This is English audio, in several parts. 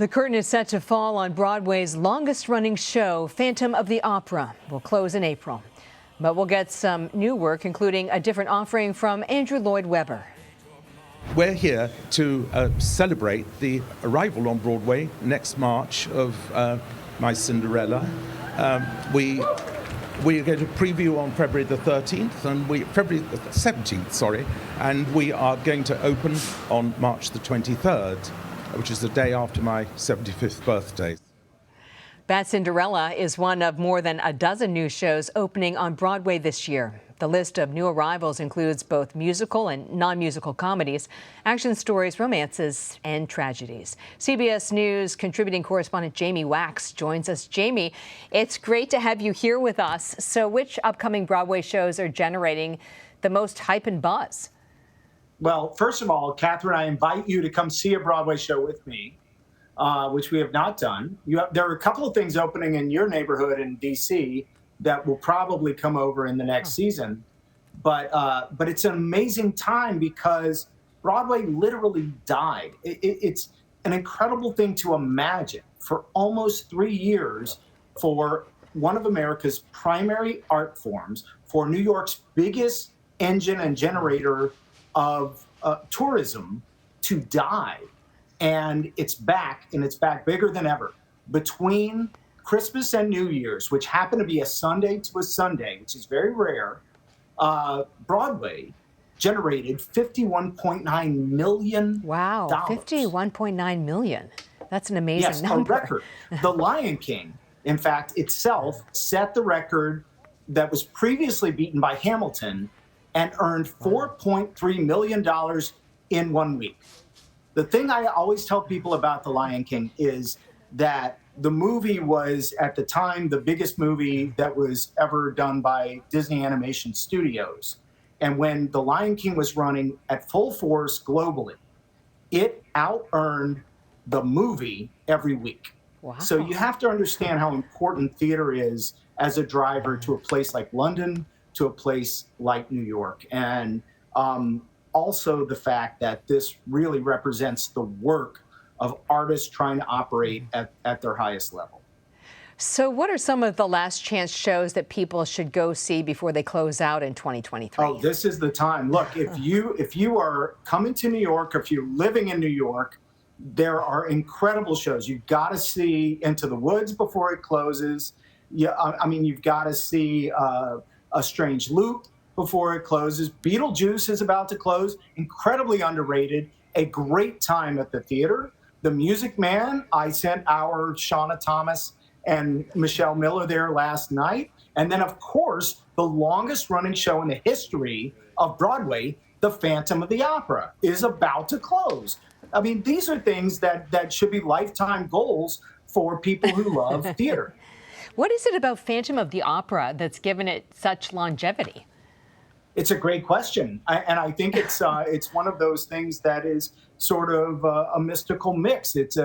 The curtain is set to fall on Broadway's longest-running show, Phantom of the Opera. Will close in April. But we'll get some new work, including a different offering from Andrew Lloyd Webber. We're here to celebrate the arrival on Broadway next March of My Cinderella. We are going to preview on February the 13th, and February the 17th, sorry, and we are going to open on March the 23rd, which is the day after my 75th birthday. Bad Cinderella is one of more than a dozen new shows opening on Broadway this year. The list of new arrivals includes both musical and non-musical comedies, action stories, romances, and tragedies. CBS News contributing correspondent Jamie Wax joins us. Jamie, it's great to have you here with us. So which upcoming Broadway shows are generating the most hype and buzz? Well, first of all, Catherine, I invite you to come see a Broadway show with me, which we have not done. There are a couple of things opening in your neighborhood in D.C. that will probably come over in the next season. But it's an amazing time because Broadway literally died. It's an incredible thing to imagine for almost 3 years for one of America's primary art forms, for New York's biggest engine and generator of tourism to die. And it's back, and it's back bigger than ever. Between Christmas and New Year's, which happened to be a Sunday to a Sunday, which is very rare, Broadway generated $51.9 million. Wow, $51.9 million. That's an amazing number. A record. The Lion King, in fact, itself set the record that was previously beaten by Hamilton and earned $4.3 million in 1 week. The thing I always tell people about The Lion King is that the movie was, at the time, the biggest movie that was ever done by Disney Animation Studios. And when The Lion King was running at full force globally, it out-earned the movie every week. Wow. So you have to understand how important theater is as a driver to a place like London, to a place like New York. And also the fact that this really represents the work of artists trying to operate at their highest level. So what are some of the last chance shows that people should go see before they close out in 2023? Oh, this is the time. Look, if you are coming to New York, if you're living in New York, there are incredible shows. You've got to see Into the Woods before it closes. Yeah, I mean, you've got to see A Strange Loop before it closes. Beetlejuice is about to close. Incredibly underrated. A great time at the theater. The Music Man, I sent our Shauna Thomas and Michelle Miller there last night. And then, of course, the longest running show in the history of Broadway, The Phantom of the Opera, is about to close. I mean, these are things that should be lifetime goals for people who love theater. What is it about Phantom of the Opera that's given it such longevity? It's a great question, and I think it's one of those things that is sort of a mystical mix. It's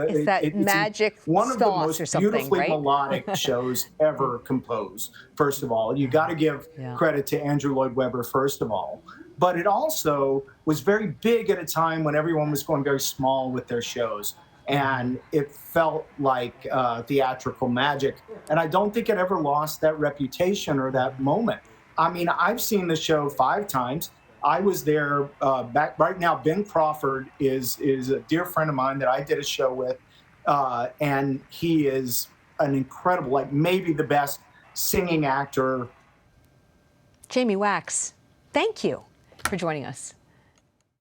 magic one of the most beautifully right? melodic shows ever composed. First of all, you got to give credit to Andrew Lloyd Webber. First of all, but it also was very big at a time when everyone was going very small with their shows. And it felt like theatrical magic. And I don't think it ever lost that reputation or that moment. I mean, I've seen the show 5 times. I was there back right now. Ben Crawford is a dear friend of mine that I did a show with. And he is an incredible, like maybe the best singing actor. Jamie Wax, thank you for joining us.